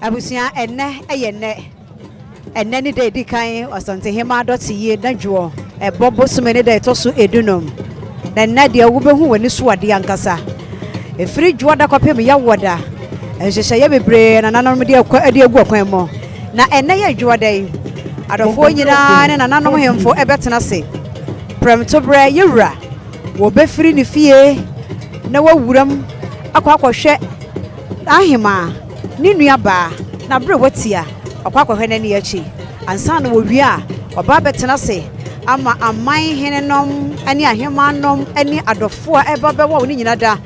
Abusia enne ni de di kan Asantehemaa Dɔte Yie nadwo bobo sumene de toso edunom na nna de wo behu wani so ade ankasa efiri dwo da kopem ya woda ehhehye ye bebre na nanom de egu akwan mo na enne ye dwo dai adofo nyina ne nanom hemfo ebetena se premto bre yewura wo befiri ni fie na wawuram akwakohwe ahema ni nuaba na bre watia akwakohwe na ne achi ansa na wo wia oba betena se ama aman henenom ani ahemanom ani adofo eba bewo ni nyina da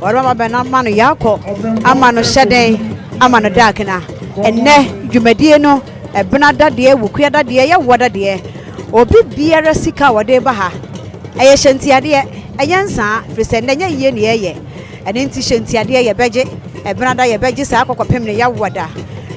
oroma be na ma no yakọ ama no hyeden ama no dakena enne dwumadie no ebena dade wukuya dade ye wodade obi biara sika wode ba ha eye hyantiade eye nsa frise nenya yie ne ye ene nti hyantiade ye beje ebena da ye beje sa akokopem ne ya woda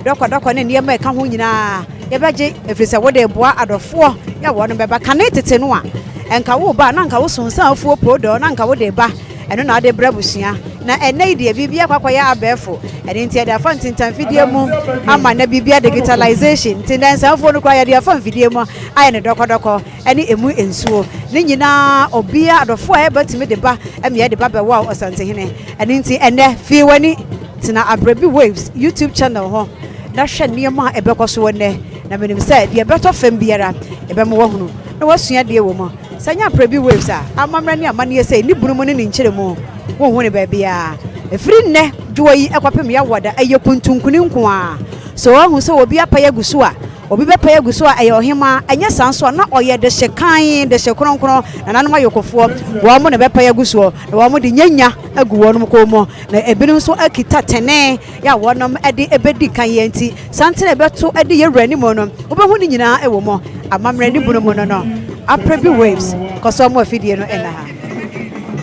doko ne niema eka ho nyina ye beje efrise wode boa adofo ya wono beba kane tete no a enka wo ba na nka wo sonsa afuo podo na nka wo de ba eno na ade brabusia na ene ide bibia kwakwaya abefo ene nti ade afa ntintan fidie mu ama na bibia digitalization tindansa afuo no kwa ya de afa fidie mu aye ne doko ene emu ensuo ne nyina obia adofo a ebatimi de ba eme de ba be wa Asantehene ene nti ene fi wani tina Aprebi Waves YouTube channel ho na hwe niema ebekoso ne na menim say de beto fam biara ebemo wo hunu na wasua de wo mo sanya Aprebi Waves a amamra ne amane say ni bunu mu ne nkyere mu wo hu ne ba bia efiri nne dwo yi ekwapem ya woda eye kuntunkuni nko a so wo hu so obi apaya guso a obi bepaya guso a eye ohema anya sanso na oye de hyekan de hyekronkron na nanom ayokofo wo mo ne bepaya guso na wo mo de nyanya agu wonum ko mo na ebinum so akita tene ya wonom ede ebedi kan yanti santene beto ede ye wrani mo no obehu ni nyina ewo mo amamra ni bunu mo no Aprebi Waves koso mo afidie no ena ha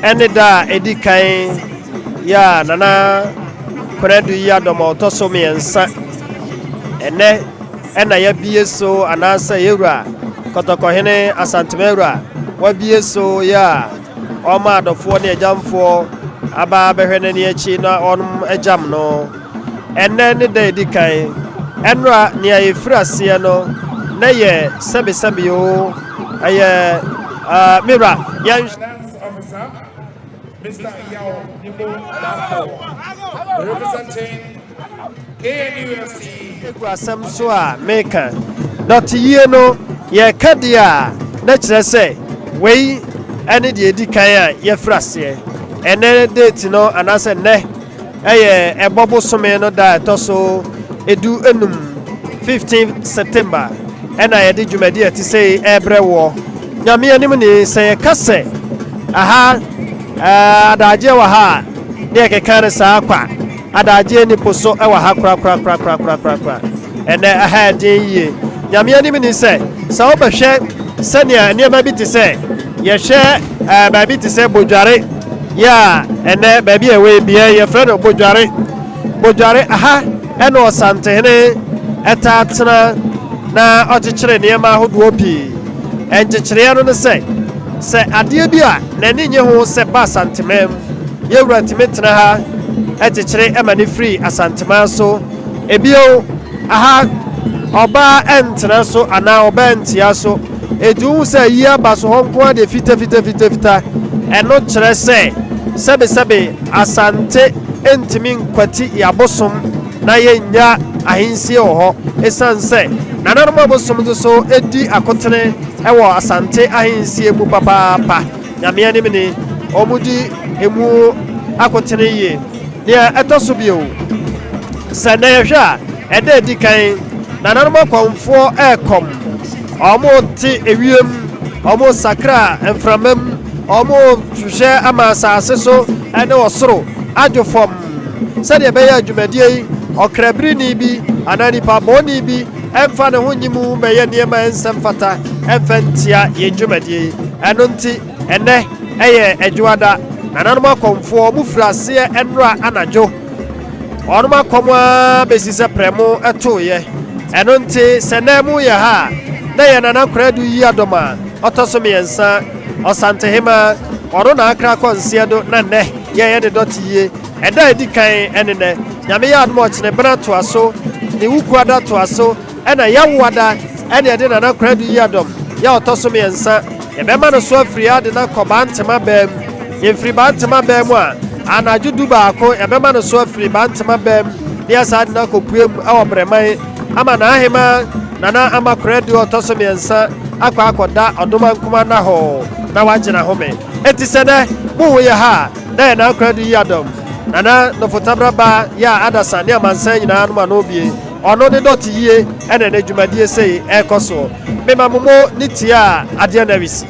ene da edi kan ya Nana Konadu Yiadom III ene ena ya bieso anasa yewura kotokohene Asanteman wa bieso ya oma adofo ne ejamfo aba behwene ne achi na onum ejam no ene ne da edi kan enra ne ayefrase no na ye sebe o aye mira ya Mr. representing KNUFC. Asam so a maker Dɔte Yie no ye kadia na kire se wei ene de edi kan a ye frase ene date no anase ne eye ebobo some no da toso edu enum 15 September ena ye de dwumadi ati sei ebrewo nyame anim ni se kase aha adaje wa ha de kekare sa kwa adaje ni poso e wa ha kra ene aha de yie nyame anim ni se sa obehwe sania niema bi ti se ye hwe ba bi ti se bodware ya ene ba bi ewe bia ye frɛ no bodware aha ene Asantehene etatena na ɔkyekyere niema ahodo opi enkyekere no ne se ade bi a na ne nye ho se ba Asanteman yewura timetena ha ekyekyere emane free Asanteman so ebio aha oba entena so ana oba entia so edu se yia ba so honko de fita eno kyere se sebe Asante entimi nkwati yabosom na yenya ahensie ho esanse nananom abosom so edi akotene ewo Asante ahensie mu papa nyame anim ni omudi emu akotene yie ne etoso bio sene yehwa ede di kan nananom akonfo ekom omo ti ewiem omo sakra enframam omo hwehwe amasase so ene osoro adwofom sede be ya dwumadie okrabri ni bi anani pa boni bi emfa ne ho nyimu be ye niema ensem fata emfantia ye dwumadie eno nti ene eye edwada nananom akonfo mu frase enra anajo onum akomwa besise premo etoye eno nti senemu ye ha na ye Nana Konadu Yiadom III Asantehemaa ono na akra konsiedo na ne ye de Dɔte Yie eda edi kan enene nyame ya admo chine bra to aso ne wukuada to aso ɛna yawada ɛna de Nana Konadu Yiadom ya otoso me nsa yɛbɛma no so afiri ade na kɔba ntema bam yɛfiri ba ntema bam a anadwo du baako yɛbɛma no so afiri ba ntema bam ne asa ade na kɔpuem awɔ brɛman ama na ahema Nana ama Konadu otoso me nsa akɔ akɔda ɔdoma nkuma na hɔ na wagyina home eti sɛ dɛ mo wo yɛ ha na Nana Konadu Yiadom Nana no fotabraba ya adasa ne amansan nyinaa no ma no bie ono de Dɔte Yie ene ne dwumadie sei ekoso me mamomo ni tia ade na wisi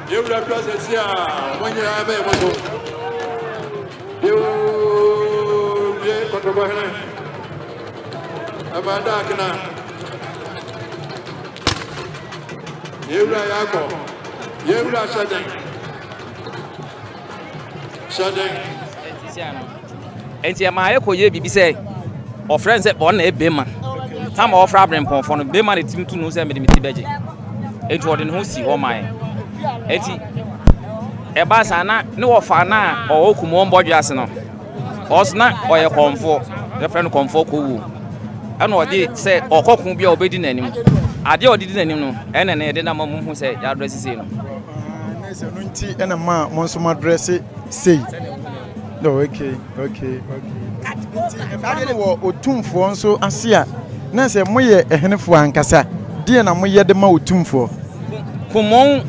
You will process here when you have a motor. You get control. About that, you will have you will have shedding. And your my echo, ye be say, or friends that one a bema. Time of Abraham for Bema, it's to know them in the Tibet. It was in Hussy or my Eti Ebasana, no of Fana or Okumon Bojasano. Osna or a comfort, the friend comfort cool. I know they say, or Cokum be obedient anymore. I didn't know, and then I didn't know who said, your dress is in. And a man, Monsoma dress it, say. No, okay. I know what tomb for so Asia. Nasa moye a henfo ankasa. Dear na moye de ma otum for. Kumon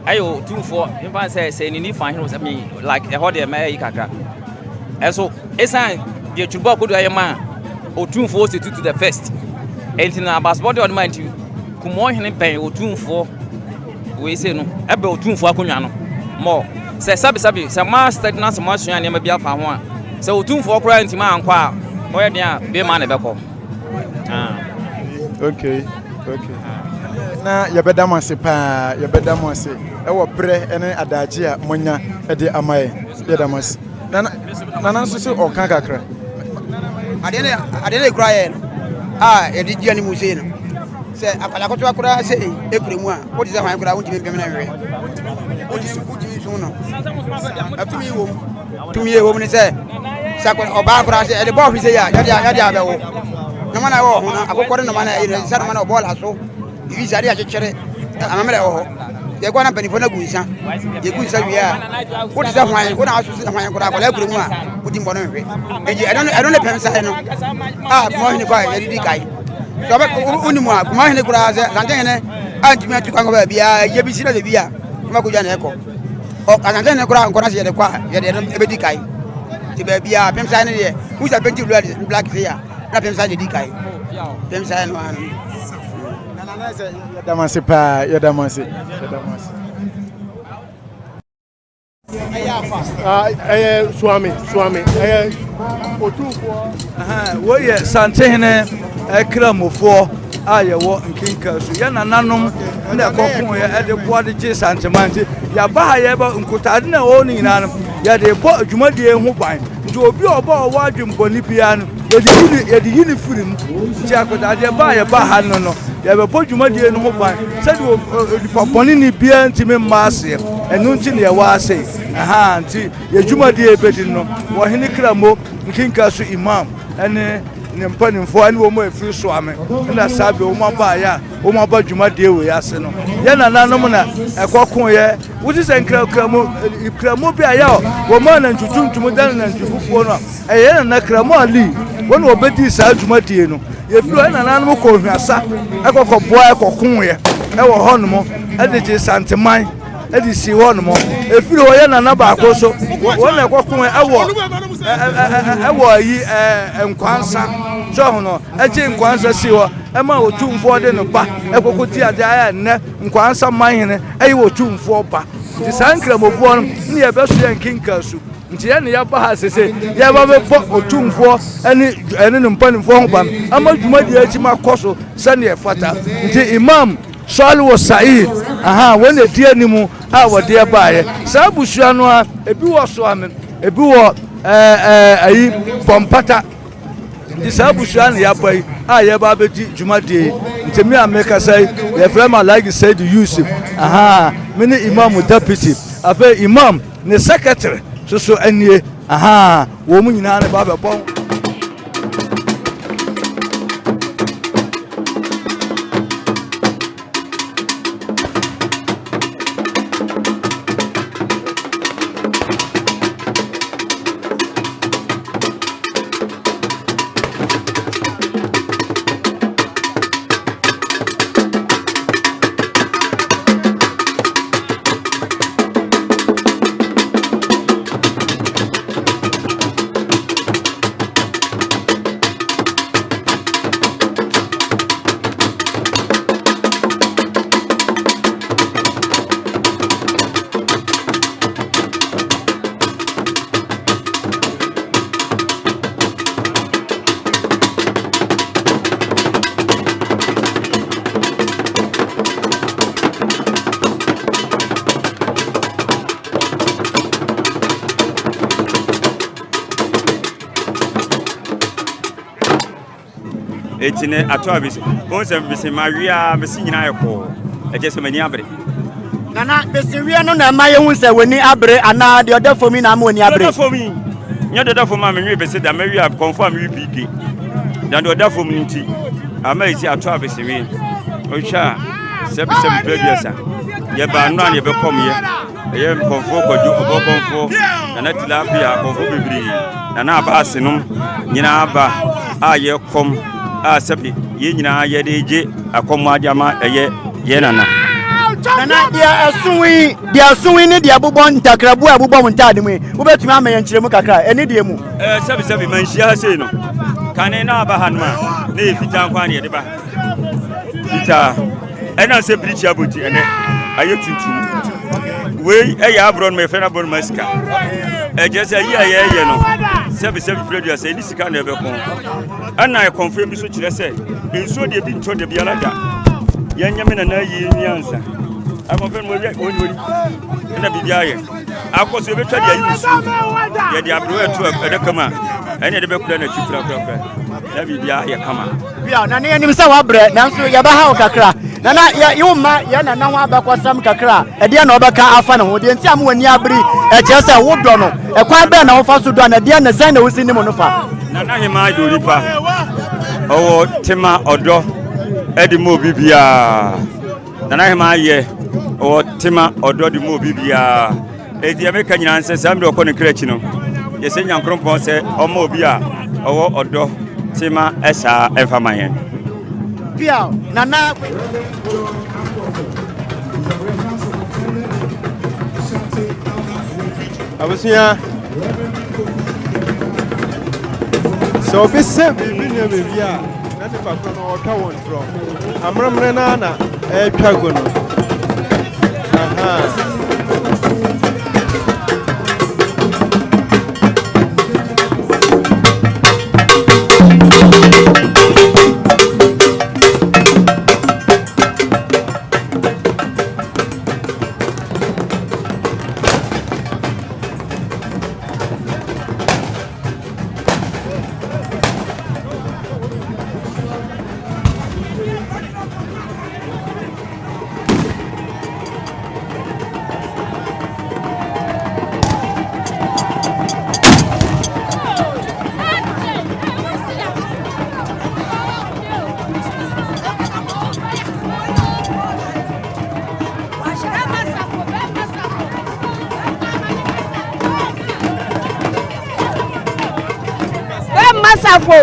ayo 2-4 if I say ni find was me like a hot may kaka. And so esan the chuba could I man or 2-4 to the first. And in a body on mind you Kumon hen pay or 2-4 we say no about 2-4 kunyano more. Say sabi some master not so much and maybe alpha one. So 2-4 crying to man qua where there be man beko. Okay. Na yabeda mase pa yabeda mase e wo bre ene adaje a monya e de amaye yabeda mase nana so se oka kakra adene kura ye e di diani muse no se akala ko to akura se e kuremu a wo di se hwan kura wo di bem na we wo di so no atumi wo ni se sakwa oba kura se e de bo fi se ya abewo na mana wo ho na akokore na mana e se na mana obola so ibi sari a chechere amamere wo ye kwa na penifo na gunsa ye gunsa wi a wo di se hwan wo na aso se hwan kura akala kuremu a wo di mbo no hwe eji I don't pensa no mo ni kwa ye di kai so ba unimu a kuma hene kura se Asante hene antimi atu kwa ba bia ye bi sira de bia ma ko ja na eko o Asante hene kura nkona se ye de kwa ye de ebe di kai ti ba bia pensa ne ye wu sa penti black se ya na pensa de di kai pensa no an nana se yadamase pa yadamase Swami Otumfo wo ye Asantehene ekramofo aye wo nkinka so ye nananom na kokon ye ede bo de je Asanteman ya ba ha ye ba nkutade na wo ni nyina no ya de bo adwumadie ho ban nti obi obo wo adwumboni bia no ye de yini firim nti akutade ba ye ba ha no no ya be bo adwumadie no ho ban se de poponi ni bia ntimi maase enu nti ne ye wa ase nti ye adwumadie bedi no wo hene kramo nkinka so imam ene ne mpanimfo ani wo mo afiri so ame na sabe wo maba ya wo maba dwumadie we ase no ye nananom na ekokon ye wuti se kramo bi aya wo ma na ntutuntum dan na ntufufuo no ye na kramo ali won obedi sa dwumadie no ye firo nananom ko hwasa ekokoboa ekokon ye e wo honom e de Asanteman edi si won mo efiri wo ye nana ba ko so won na kokon ewo yi enkwansa so hono eje nkwansa si wo e ma otumfo de no ba ekokoti ade aya ne nkwansa manhene eyi otumfo ba ti sankramofo no ne ye beso ye nkinka su nti ye ne ya ba ha sese ye ba be bo otumfo ene no mpanimfo ho ba ama dwumadi achi makoso sane ye fata nti imam Shalwa Said when the dear nimu our dear buyer Sabusha no ebi wo so amen ebi wo ayi pompata the Sabusha ya boy ye ba beji dwumade ntemi ameka say ye frame like said Yusuf mini imam deputy afa imam ne secretary so anie wo mu nyina ne ba be bon etine ato abisi on se bisi mawia bisi nyina yeko eje se mani abre nana bisi wia no na ma ye hu se wani abre ana de oda fomi na ma wani abre oda fomi nya de oda fomi ma me bisi da mawia confirm wi pk dan de oda fomi nti ama isi ato abisi wi ocha se bisi previous ye ba no an ye be kom ye ye konfo kojo obo konfo na tilapia konfo bibiri na aba asenum nyina aba a ye kom a sabi ye nyina ye deje akom adama ye nana dia asunwi ni dia bobɔ ntakrabu abobɔ muntade mu wo betumi ama ye nkyeremu kakra eni die mu sabi manhia sei no kane na aba hanma na ye fita nkwa ne ye de ba fita ena se bridge aboti ene aye tuntum we eya abron me fena bon maska just ye no sabi producer eni sika na be kon ana e confirm bi so kire se enso de bi nto de bi alada yenya me na yi niansa I confirm we na bi aye akoso be twa de ayi musu ye de abro eto e kama ene de be kula na chifra kra na bi aye kama bia na ne enim se wa bre nanso ye ba ha kakra nana ye ma ye na ho abakosam kakra e de na obeka afa na ho de nti am wani abri e che se wo do no e kwa be na wo fa so do na de na san na wo sini mo no fa Nana Hema do ripa owo tema odo edi mo bibia Nana Hema ye owo tema odo di mo bibia edi ameka nyina nse sam de okọ ne krachi no ye se nyankrompon se omo obi a owo odo tema esa efama yen bia nana abusia so be se bibi na bibia na ne pa kro no otwa won tro amramre na twa go no aha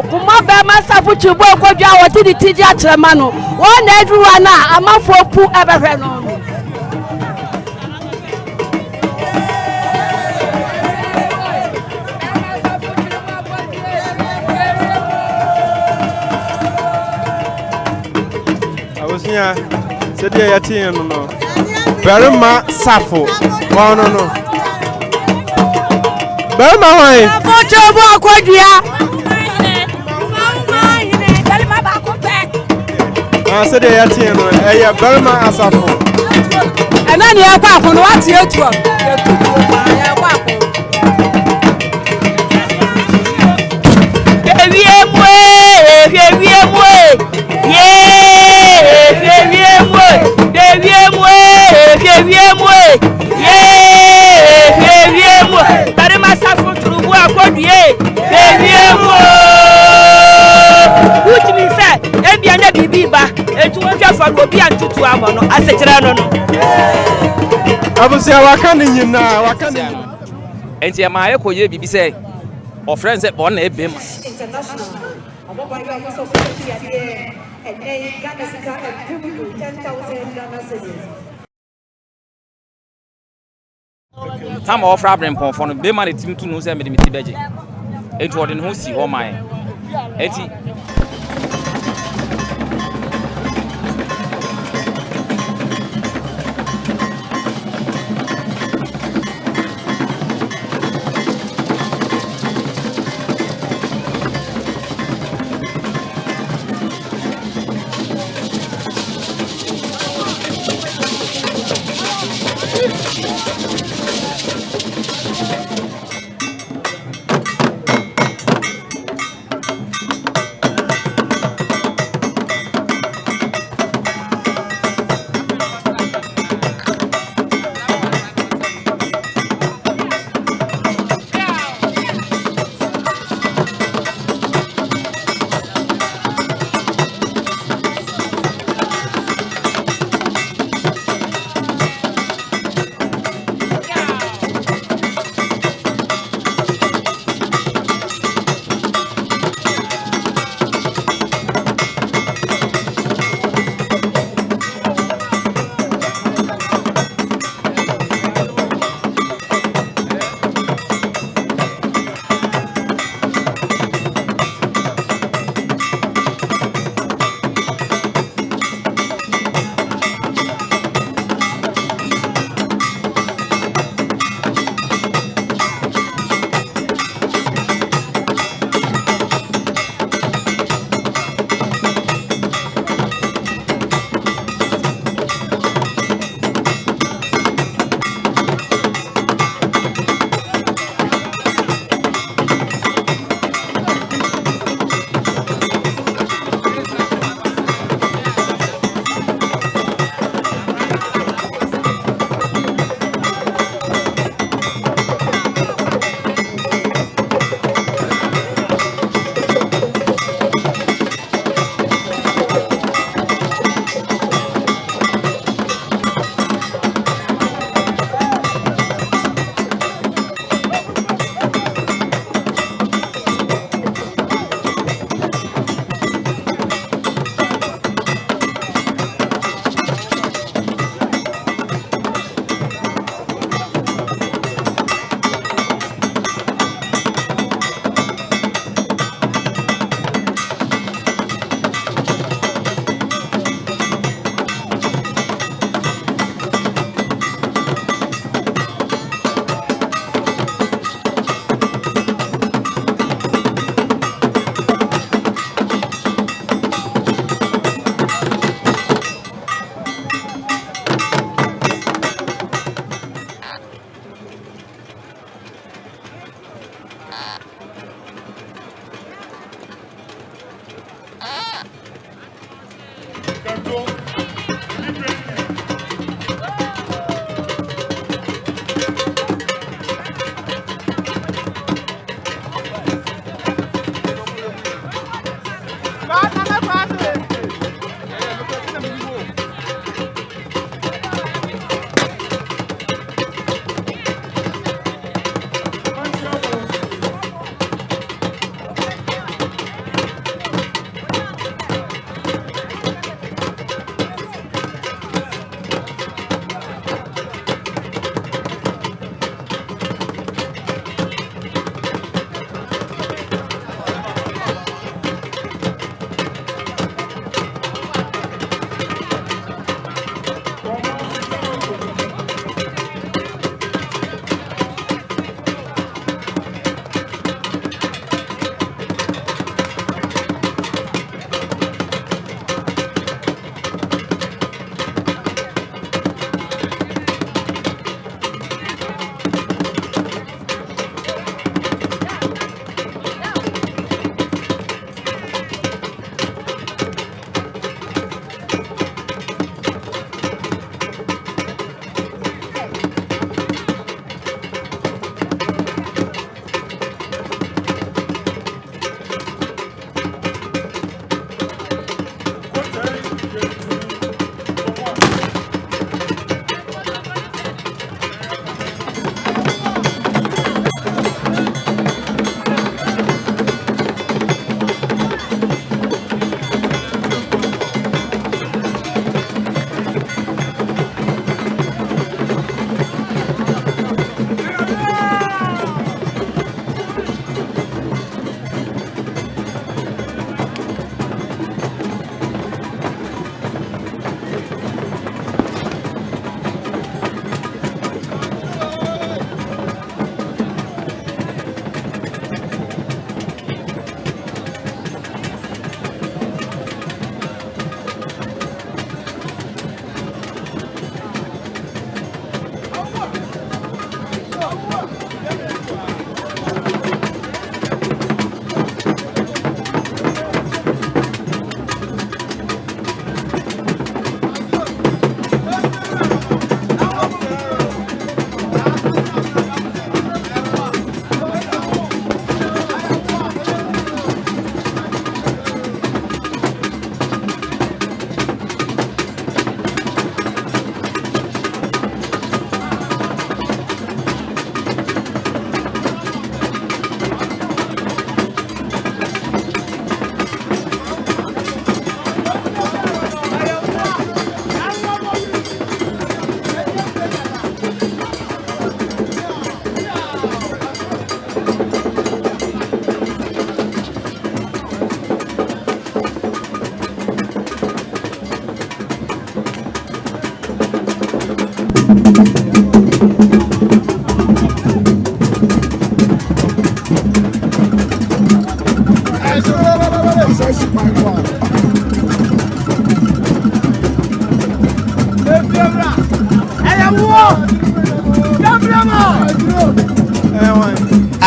kuma be masafu chibo kodwa woti di tiji atrema no won na eduwa na amafo pu ebehwe no abusia se dia yatin no berma safo wa no berma wan safo chibo kodwa se de yatin no eya berma asafo ena ni akwa akunu wati etu ya kwa akunu ewiemwe tare masafu turubu akodie ewiemwe which means ebi anya bibi ba etu won hwe fa obi antutu amo no asechira no abusia waka ni nyina waka ni enti e ma ekoye bibi se o friends e bon na ebe ma international oboba you are so pretty here and then Ghana sika and people 10,000 Ghana cedis tam of problem pon no be ma ne tim tu no se me de meti beje enti ode no si ho man enti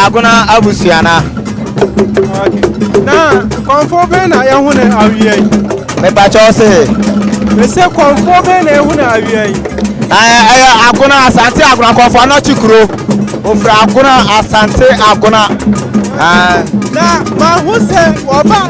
Aguna abusiana. Na konfo be na ye hu na awie yi. Me pa cho se. Me se konfo be na ye hu na awie yi. Aguna Asante aguna konfo na chikuro. Ofra aguna Asante aguna. Na ma hu se oba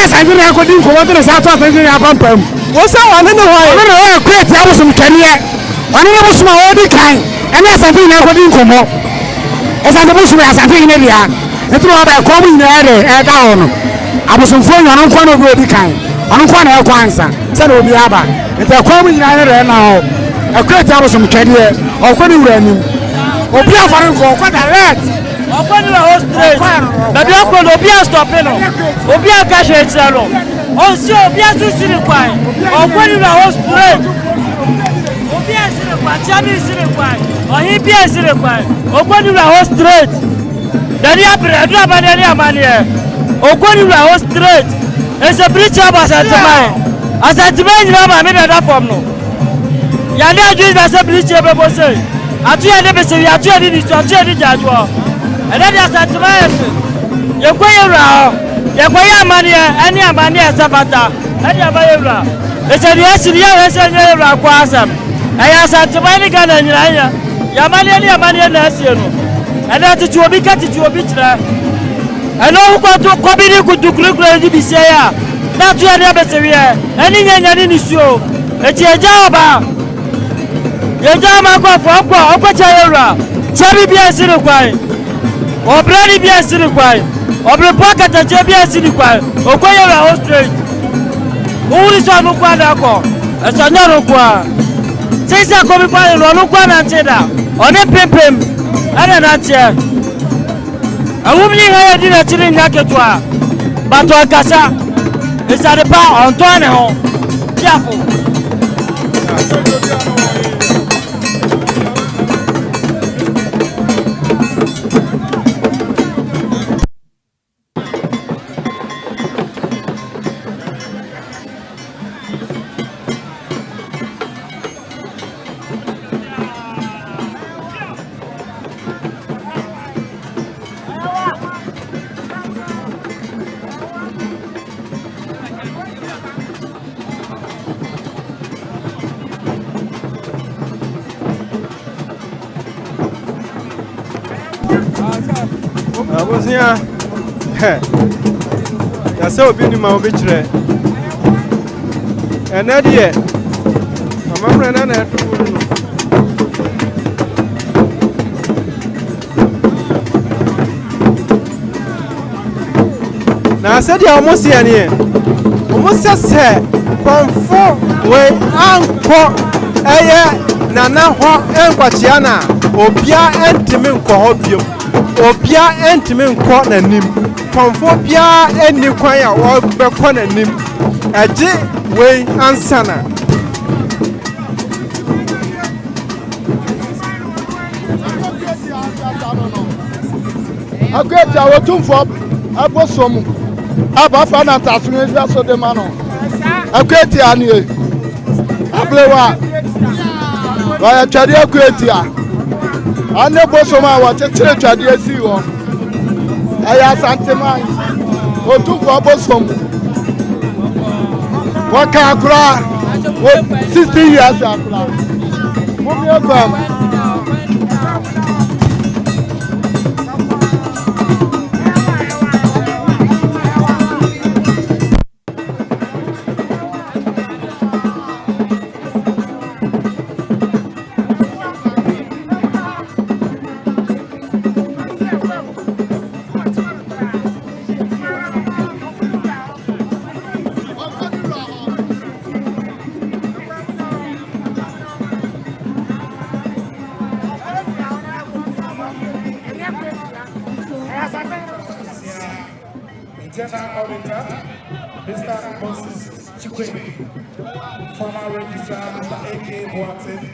Sanjiri akodi nkomo to sa to sanjiri apampam wo sa wane ne ho ye ne ho create abusum kaniye wane ne busuma wo di kan ene sanjiri na akodi nkomo e sa de busuma sanjiri ne dia etro ba ko mu nyina re e da ho no abusum fo nwan nko no go di kan anu nko na e kwansa se na obi aba eta ko mu nyina re na ho e create abusum kaniye o ko ni wura nim obi afare ko ko direct Open the host straight. But you open Obia stop no. Obia cash it no. On see Obia to see the kwai. Open the host straight. Obia see the kwai. Chami see the kwai. Or he be see the kwai. Open the host straight. Then you have to have any money. Open the host straight. It's a bridge of Asanteman. Asanteman you have that form no. Yana just as a bridge of a say. Atu ya never say atu ya ni atu ya ni jajwa. And then Asanteman, you go around, you go Yamania, any Amania Sabata, and Yamayra. It's a yes, yes, and Yaquasam. I asked Asanteman and Yaya, Yamania, Yamania Nation. And that's it, you will be cut to a bit there. I know what to copy good to look like to be say, not to another severe, any any show. It's a job. You don't make for Chayra, Chabi be a silver. Obrani bi asiri kwai obre pocket aje bi asiri kwai okoye ra hostrate uri so anu kwa da ko esanya ro kwa sisa ko bi kwa lo anu kwa na ntida one pempem ana na tie awumni ha yedi na chiri nya ketwa bato akasa esare pa Antoine ho tiafo Abozia ya se obi ni ma obi kire enadie amamre na na etubu no na se dia omosia ne omosia se konfo we anko eye nana ho enkwachia na obia entimi nko ho biom obia entimi nko na nim konfo bia eni kwan ya wo bekọ na nim aje we ansana ageti awotumfo abosom abafa na tasunu bia so de mano ageti ani ablewa wa twade ageti a ane bosom a wa chechere twade asi wo aya Asanteman otumfo abosom waka akura 60 years akura mumi ekam General Auditor, Mr. Moses Chikwe, former Registrar, Mr. A.K. Boateng,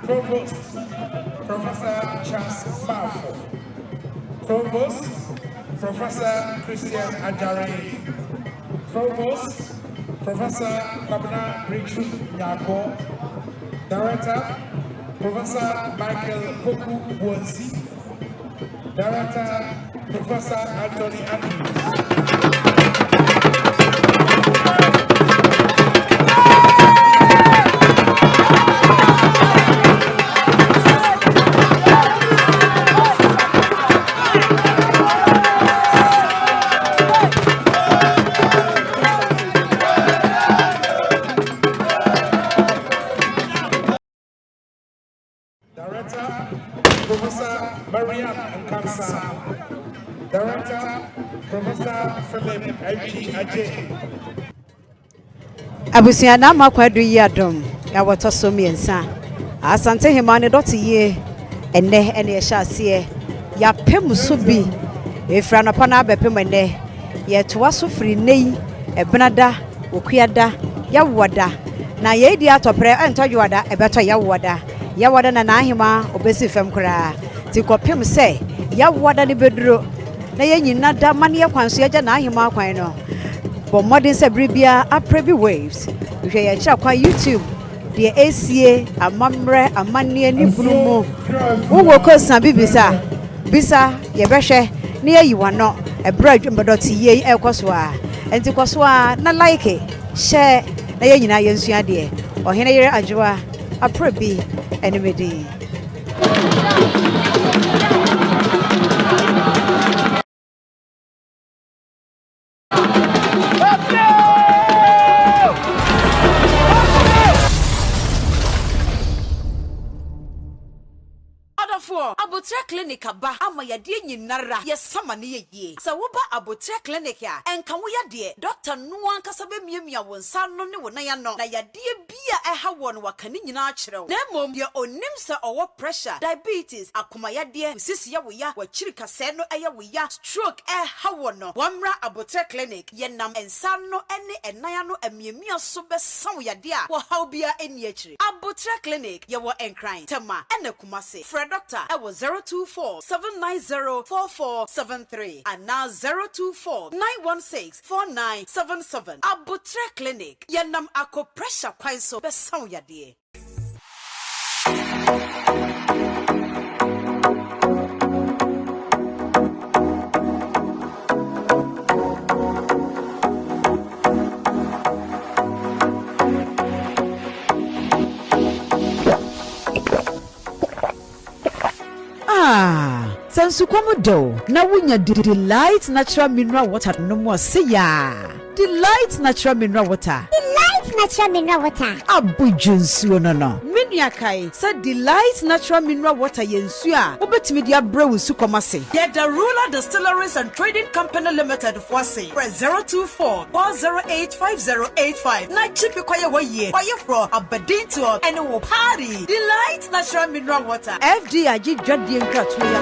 Provost, Professor Charles Mafo, Provost, Professor Christian Ajari, Provost, Professor Kabna Brichu Nyako, Director, Professor Michael Poku Wonsi, Director, Professor Anthony Andrews. Professor Mariam Nkamsa, Director, Professor Philip H. Ajay. Nana Konadu Yiadom III. Asantehemaa Dɔte Yie ene ehyasie ya pemuso bi efra no pa na abepem ene ye toa so firi nei ebenada okuada ya woda na ye di atopre entodwada ebeto ya woda na Ahema obesi fam kra ti kopem se ya woda ne beduro na ye nyina da mane kwanso ya na Ahema kwan no bo modern se bribia Aprebi waves hwe ye kira kwa YouTube de ACA amamre amane ni bunumu wo ko san bibisa bisa ye behwe na ye yiwa no ebra adwumba Dɔte Yie ekoso a enti koso a na like share na ye nyina ye nsua de ohene yere adwoa Aprebi enimedi Abotre clinic aba ama yade nyinara ye sama ne ye sa wo ba abotre clinic a enka wo yade doctor no ankasa be miemia wo nsa no ne wo na ya no na yade bia eha wo no waka ne nyina akyerew na mom ye onim se owo pressure diabetes akoma yade sisi ya wo ya wa chiri kase no eya wo ya stroke eha wo no wamra abotre clinic ye nam ensa no ene enaya no amiemia so be sam yade a wo haw bia eni akiri abotre clinic ye wo enkran tema ene kumase Fred doctor I was 024-790-4473 and now 024-916-4977. Abotre Clinic. Yanam ako pressure kwanso besan yadie. Sensu komodo na wunya delight natural mineral water no more say ya delight natural mineral water abujunsu no minia kai say delight natural mineral water yensu a obetimi dia brew su komase Get the Ruler Distilleries and Trading Company Limited for say 024-408-5085 na chipi kwaye waye for abedin to any party delight natural mineral water FD agi dwadie nkratwe ya